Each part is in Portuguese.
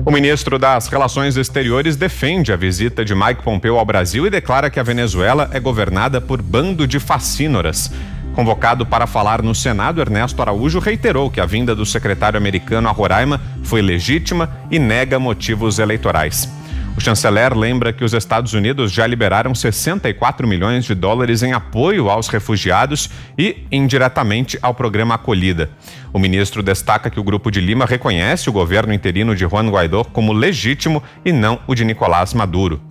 O ministro das Relações Exteriores defende a visita de Mike Pompeo ao Brasil e declara que a Venezuela é governada por bando de facínoras. Convocado para falar no Senado, Ernesto Araújo reiterou que a vinda do secretário americano a Roraima foi legítima e nega motivos eleitorais. O chanceler lembra que os Estados Unidos já liberaram 64 milhões de dólares em apoio aos refugiados e, indiretamente, ao programa Acolhida. O ministro destaca que o Grupo de Lima reconhece o governo interino de Juan Guaidó como legítimo e não o de Nicolás Maduro.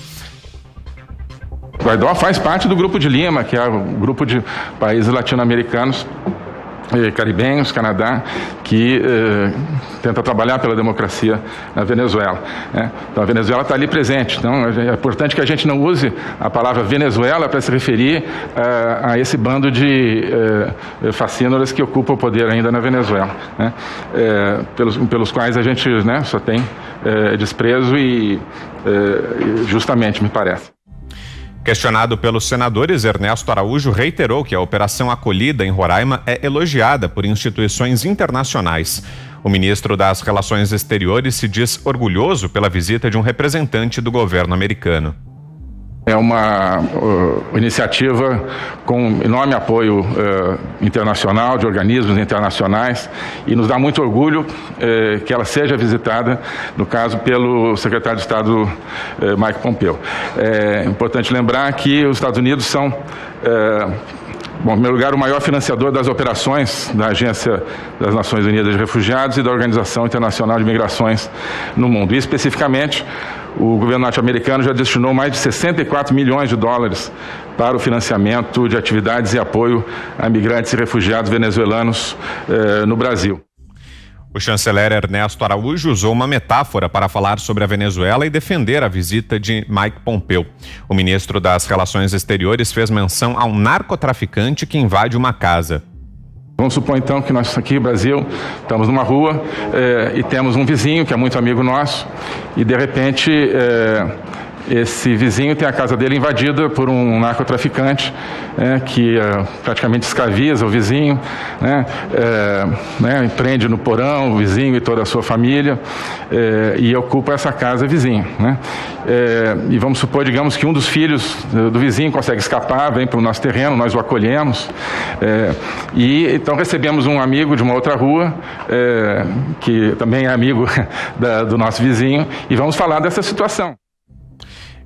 Guaidó faz parte do Grupo de Lima, que é o grupo de países latino-americanos, caribenhos, Canadá, que tenta trabalhar pela democracia na Venezuela. Né? Então a Venezuela está ali presente. Então é importante que a gente não use a palavra Venezuela para se referir a esse bando de facínoras que ocupa o poder ainda na Venezuela, né? Pelos quais a gente, né, só tem desprezo e justamente, me parece. Questionado pelos senadores, Ernesto Araújo reiterou que a Operação Acolhida em Roraima é elogiada por instituições internacionais. O ministro das Relações Exteriores se diz orgulhoso pela visita de um representante do governo americano. É uma iniciativa com enorme apoio internacional, de organismos internacionais, e nos dá muito orgulho que ela seja visitada, no caso, pelo secretário de Estado Mike Pompeo. É importante lembrar que os Estados Unidos são, bom, em primeiro lugar, o maior financiador das operações da Agência das Nações Unidas de Refugiados e da Organização Internacional de Migrações no mundo. E, especificamente, o governo norte-americano já destinou mais de 64 milhões de dólares para o financiamento de atividades e apoio a migrantes e refugiados venezuelanos no Brasil. O chanceler Ernesto Araújo usou uma metáfora para falar sobre a Venezuela e defender a visita de Mike Pompeo. O ministro das Relações Exteriores fez menção a um narcotraficante que invade uma casa. Vamos supor, então, que nós aqui no Brasil estamos numa rua e temos um vizinho que é muito amigo nosso e, de repente, esse vizinho tem a casa dele invadida por um narcotraficante que praticamente escraviza o vizinho, prende no porão o vizinho e toda a sua família e ocupa essa casa vizinha. E vamos supor, digamos, que um dos filhos do vizinho consegue escapar, vem para o nosso terreno, nós o acolhemos e então recebemos um amigo de uma outra rua que também é amigo do nosso vizinho e vamos falar dessa situação.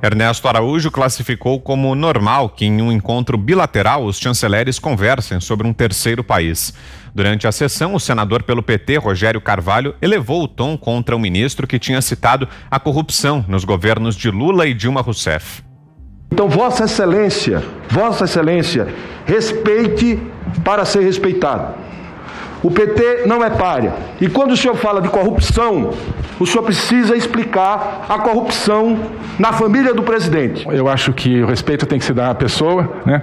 Ernesto Araújo classificou como normal que em um encontro bilateral os chanceleres conversem sobre um terceiro país. Durante a sessão, o senador pelo PT, Rogério Carvalho, elevou o tom contra o ministro que tinha citado a corrupção nos governos de Lula e Dilma Rousseff. Então, Vossa Excelência, respeite para ser respeitado. O PT não é pária. E quando o senhor fala de corrupção, o senhor precisa explicar a corrupção na família do presidente. Eu acho que o respeito tem que se dar à pessoa, né?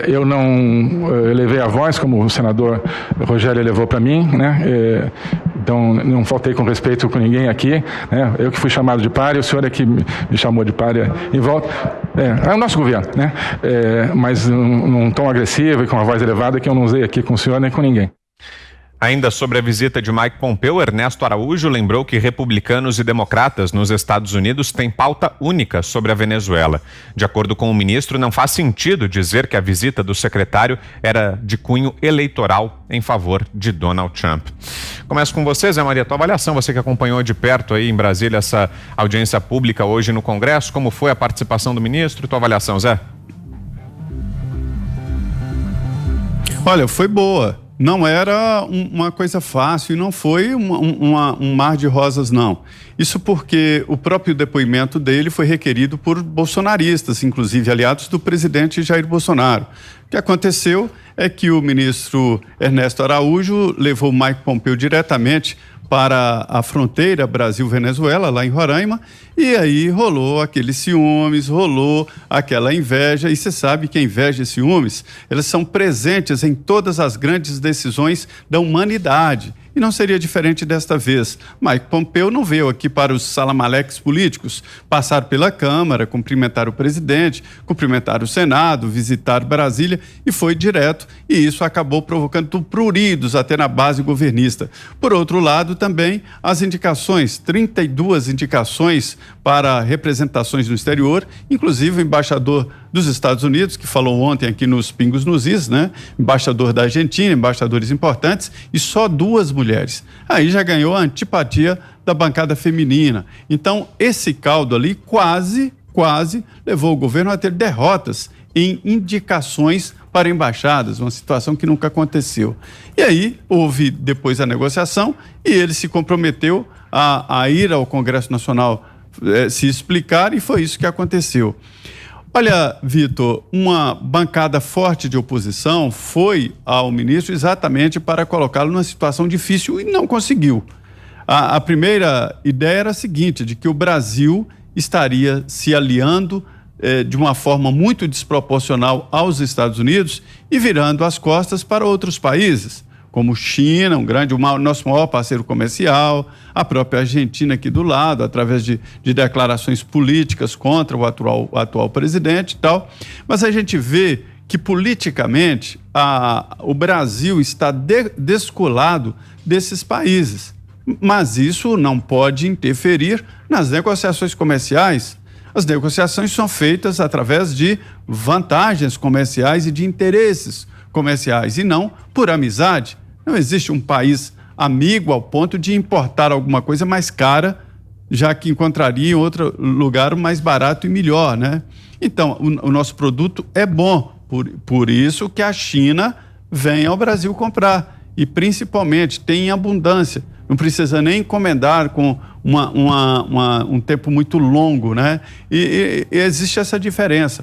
Eu não elevei a voz, como o senador Rogério elevou para mim, né? Então, não faltei com respeito com ninguém aqui, né? Eu que fui chamado de pária, o senhor é que me chamou de pária em volta. É o nosso governo, né? Mas num tom agressivo e com uma voz elevada que eu não usei aqui com o senhor nem com ninguém. Ainda sobre a visita de Mike Pompeo, Ernesto Araújo lembrou que republicanos e democratas nos Estados Unidos têm pauta única sobre a Venezuela. De acordo com o ministro, não faz sentido dizer que a visita do secretário era de cunho eleitoral em favor de Donald Trump. Começo com você, Zé Maria, tua avaliação, você que acompanhou de perto aí em Brasília essa audiência pública hoje no Congresso, como foi a participação do ministro? Tua avaliação, Zé? Olha, foi boa. Não era uma coisa fácil e não foi um mar de rosas, não. Isso porque o próprio depoimento dele foi requerido por bolsonaristas, inclusive aliados do presidente Jair Bolsonaro. O que aconteceu é que o ministro Ernesto Araújo levou Mike Pompeo diretamente para a fronteira Brasil-Venezuela, lá em Roraima, e aí rolou aqueles ciúmes, rolou aquela inveja, e você sabe que a inveja e ciúmes, elas são presentes em todas as grandes decisões da humanidade. e não seria diferente desta vez. Mike Pompeo não veio aqui para os salamaleques políticos, passar pela Câmara, cumprimentar o presidente, cumprimentar o Senado, visitar Brasília, e foi direto, e isso acabou provocando pruridos até na base governista. Por outro lado, também as indicações, 32 indicações para representações no exterior, inclusive o embaixador dos Estados Unidos, que falou ontem aqui nos Pingos nos Is, né? Embaixador da Argentina, embaixadores importantes, e só 2 mulheres. Aí já ganhou a antipatia da bancada feminina. Então, esse caldo ali quase levou o governo a ter derrotas em indicações para embaixadas, uma situação que nunca aconteceu. E aí, houve depois a negociação e ele se comprometeu a ir ao Congresso Nacional se explicar, e foi isso que aconteceu. Olha, Vitor, uma bancada forte de oposição foi ao ministro exatamente para colocá-lo numa situação difícil e não conseguiu. A primeira ideia era a seguinte, de que o Brasil estaria se aliando de uma forma muito desproporcional aos Estados Unidos e virando as costas para outros países, como China, nosso maior parceiro comercial, a própria Argentina aqui do lado, através de declarações políticas contra o atual presidente e tal. Mas a gente vê que politicamente o Brasil está descolado desses países. Mas isso não pode interferir nas negociações comerciais. As negociações são feitas através de vantagens comerciais e de interesses comerciais, e não por amizade. Não existe um país amigo ao ponto de importar alguma coisa mais cara, já que encontraria em outro lugar mais barato e melhor, né? Então, o nosso produto é bom, por isso que a China vem ao Brasil comprar, e principalmente tem em abundância. Não precisa nem encomendar com um tempo muito longo, né? E existe essa diferença.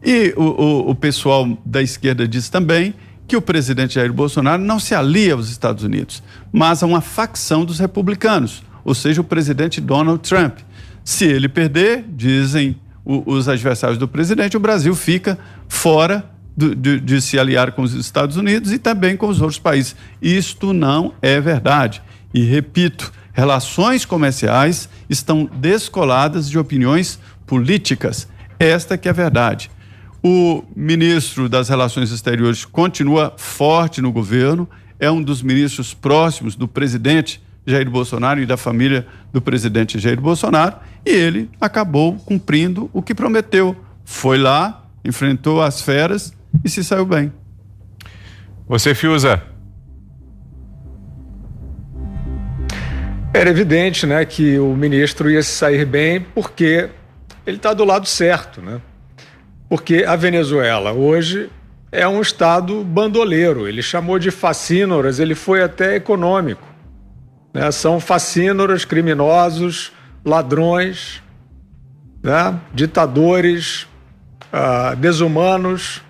E o pessoal da esquerda diz também que o presidente Jair Bolsonaro não se alia aos Estados Unidos, mas a uma facção dos republicanos, ou seja, o presidente Donald Trump. Se ele perder, dizem os adversários do presidente, o Brasil fica fora de se aliar com os Estados Unidos e também com os outros países. Isto não é verdade. E repito, relações comerciais estão descoladas de opiniões políticas. Esta que é a verdade. O ministro das Relações Exteriores continua forte no governo, é um dos ministros próximos do presidente Jair Bolsonaro e da família do presidente Jair Bolsonaro, e ele acabou cumprindo o que prometeu. Foi lá, enfrentou as feras e se saiu bem. Você, Fiuza? Era evidente, né, que o ministro ia se sair bem porque ele está do lado certo, né? Porque a Venezuela hoje é um estado bandoleiro. Ele chamou de facínoras, ele foi até econômico, né? São facínoras, criminosos, ladrões, né? Ditadores, desumanos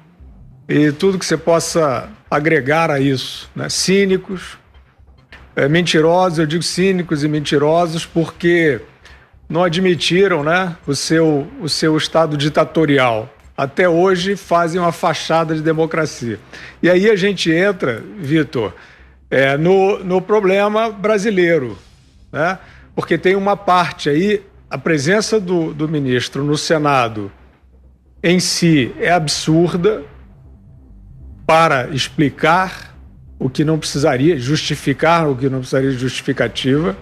e tudo que você possa agregar a isso, né? Cínicos, mentirosos, eu digo cínicos e mentirosos porque não admitiram, né, o seu estado ditatorial. Até hoje fazem uma fachada de democracia. E aí a gente entra, Vitor, no problema brasileiro, né? Porque tem uma parte aí, a presença do ministro no Senado em si é absurda para explicar o que não precisaria, justificar o que não precisaria de justificativa,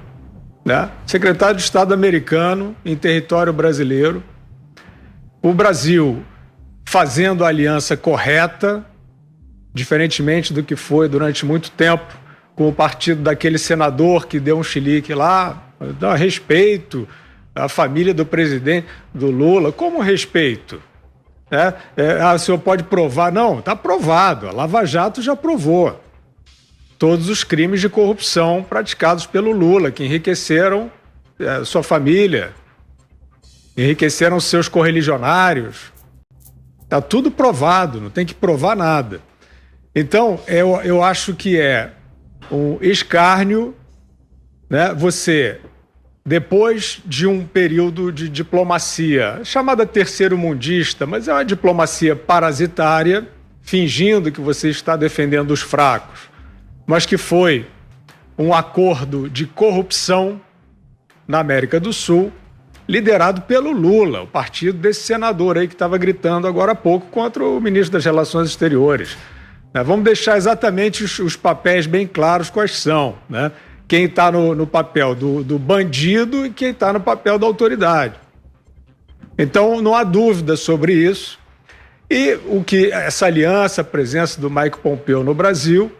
né? Secretário de Estado americano em território brasileiro, o Brasil fazendo a aliança correta, diferentemente do que foi durante muito tempo com o partido daquele senador que deu um chilique lá, dá respeito à família do presidente, do Lula. Como respeito? O senhor pode provar? Não, está provado, a Lava Jato já provou todos os crimes de corrupção praticados pelo Lula, que enriqueceram sua família, enriqueceram seus correligionários. Está tudo provado, não tem que provar nada. Então, eu acho que é um escárnio, né? Você, depois de um período de diplomacia, chamada terceiro-mundista, mas é uma diplomacia parasitária, fingindo que você está defendendo os fracos, mas que foi um acordo de corrupção na América do Sul, liderado pelo Lula, o partido desse senador aí que estava gritando agora há pouco contra o ministro das Relações Exteriores. Vamos deixar exatamente os papéis bem claros quais são, né? Quem está no papel do bandido e quem está no papel da autoridade. Então, não há dúvida sobre isso. E o que essa aliança, a presença do Mike Pompeo no Brasil,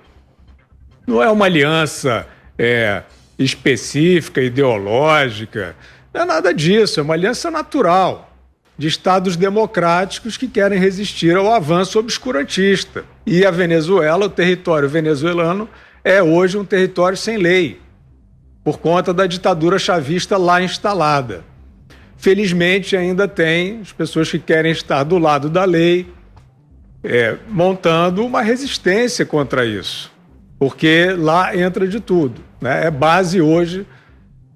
não é uma aliança específica, ideológica, não é nada disso, é uma aliança natural de estados democráticos que querem resistir ao avanço obscurantista. E a Venezuela, o território venezuelano, é hoje um território sem lei, por conta da ditadura chavista lá instalada. Felizmente, ainda tem as pessoas que querem estar do lado da lei, montando uma resistência contra isso, porque lá entra de tudo, né? É base hoje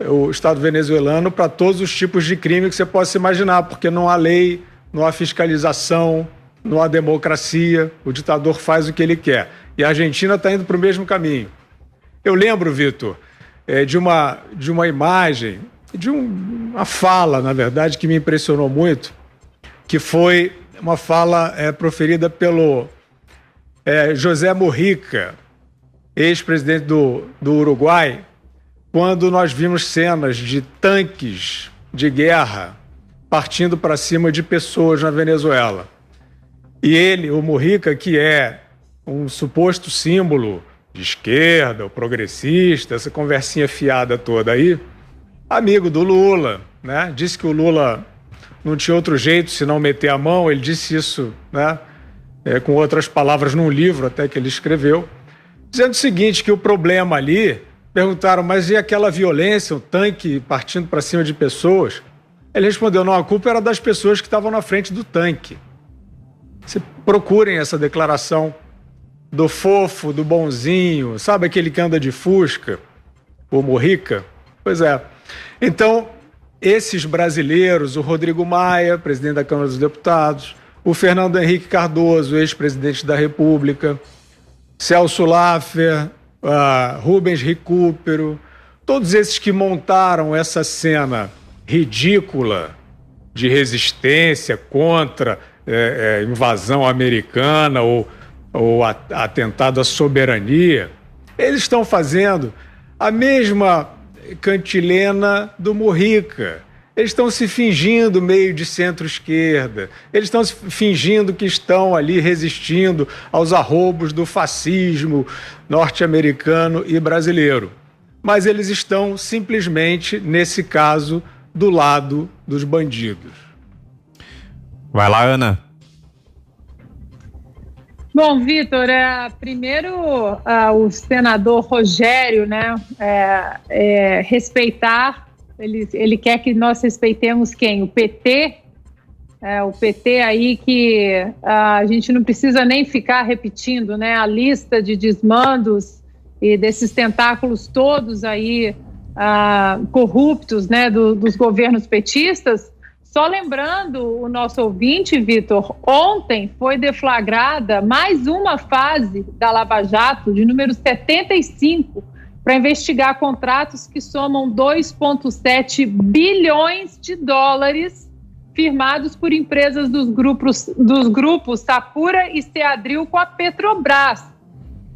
o Estado venezuelano para todos os tipos de crime que você possa imaginar, porque não há lei, não há fiscalização, não há democracia, o ditador faz o que ele quer. E a Argentina está indo para o mesmo caminho. Eu lembro, Vitor, de uma imagem, de uma fala, na verdade, que me impressionou muito, que foi uma fala proferida pelo José Mujica, ex-presidente do Uruguai, quando nós vimos cenas de tanques de guerra partindo para cima de pessoas na Venezuela. E ele, o Mujica, que é um suposto símbolo de esquerda, o progressista, essa conversinha fiada toda aí, amigo do Lula, né? Disse que o Lula não tinha outro jeito se não meter a mão. Ele disse isso, né? Com outras palavras num livro até que ele escreveu, dizendo o seguinte, que o problema ali, perguntaram, mas e aquela violência, o tanque partindo para cima de pessoas? Ele respondeu, não, a culpa era das pessoas que estavam na frente do tanque. Se procurem essa declaração do fofo, do bonzinho, sabe aquele que anda de Fusca, o Mujica? Pois é. Então, esses brasileiros, o Rodrigo Maia, presidente da Câmara dos Deputados, o Fernando Henrique Cardoso, ex-presidente da República, Celso Laffer, Rubens Recupero, todos esses que montaram essa cena ridícula de resistência contra invasão americana ou atentado à soberania, eles estão fazendo a mesma cantilena do Mujica. Eles estão se fingindo meio de centro-esquerda, eles estão se fingindo que estão ali resistindo aos arroubos do fascismo norte-americano e brasileiro. Mas eles estão simplesmente, nesse caso, do lado dos bandidos. Vai lá, Ana. Bom, Vitor, primeiro o senador Rogério, né, respeitar, ele quer que nós respeitemos quem? O PT, o PT aí que a gente não precisa nem ficar repetindo, né, a lista de desmandos e desses tentáculos todos aí corruptos, né, dos governos petistas. Só lembrando o nosso ouvinte, Vitor, ontem foi deflagrada mais uma fase da Lava Jato, de número 75, para investigar contratos que somam 2,7 bilhões de dólares firmados por empresas dos grupos Sapura e Seadril com a Petrobras.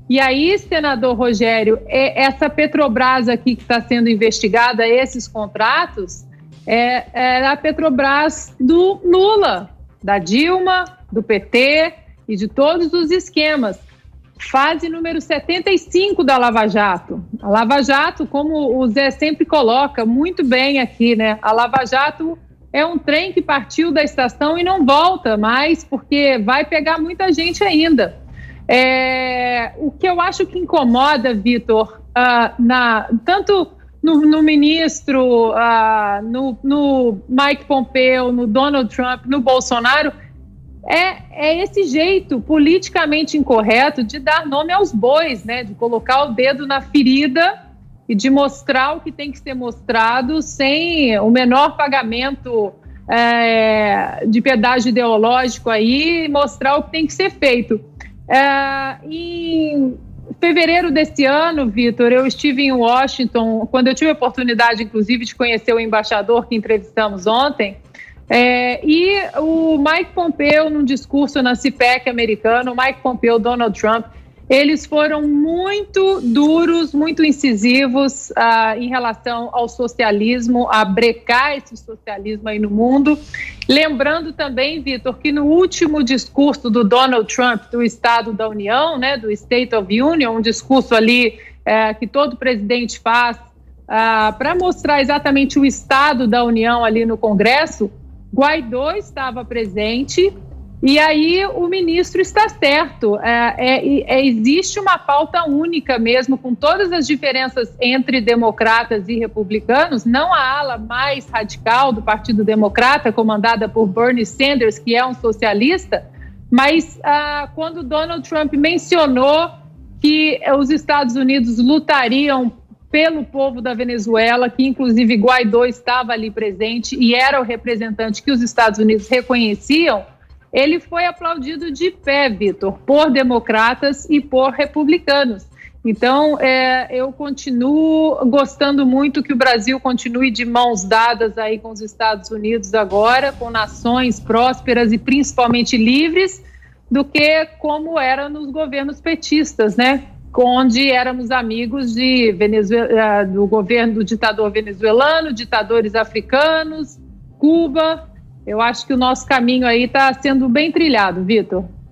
E aí, senador Rogério, essa Petrobras aqui que está sendo investigada, esses contratos, é a Petrobras do Lula, da Dilma, do PT e de todos os esquemas. Fase número 75 da Lava Jato. A Lava Jato, como o Zé sempre coloca muito bem aqui, né? A Lava Jato é um trem que partiu da estação e não volta mais, porque vai pegar muita gente ainda. O que eu acho que incomoda, Vitor, tanto no ministro, no Mike Pompeo, no Donald Trump, no Bolsonaro, é esse jeito politicamente incorreto de dar nome aos bois, né? De colocar o dedo na ferida e de mostrar o que tem que ser mostrado sem o menor pagamento de pedágio ideológico aí, mostrar o que tem que ser feito. Em fevereiro desse ano, Vitor, eu estive em Washington, quando eu tive a oportunidade, inclusive, de conhecer o embaixador que entrevistamos ontem, e o Mike Pompeo, num discurso na CPEC americano, o Mike Pompeo, Donald Trump, eles foram muito duros, muito incisivos em relação ao socialismo, a brecar esse socialismo aí no mundo. Lembrando também, Vitor, que no último discurso do Donald Trump, do Estado da União, né, do State of Union, um discurso ali que todo presidente faz para mostrar exatamente o Estado da União ali no Congresso, Guaidó estava presente. E aí o ministro está certo, existe uma pauta única mesmo, com todas as diferenças entre democratas e republicanos, não a ala mais radical do Partido Democrata, comandada por Bernie Sanders, que é um socialista, mas quando Donald Trump mencionou que os Estados Unidos lutariam pelo povo da Venezuela, que inclusive Guaidó estava ali presente e era o representante que os Estados Unidos reconheciam, ele foi aplaudido de pé, Vitor, por democratas e por republicanos. Então, eu continuo gostando muito que o Brasil continue de mãos dadas aí com os Estados Unidos agora, com nações prósperas e principalmente livres, do que como era nos governos petistas, né? Onde éramos amigos do governo do ditador venezuelano, ditadores africanos, Cuba. Eu acho que o nosso caminho aí está sendo bem trilhado, Vitor.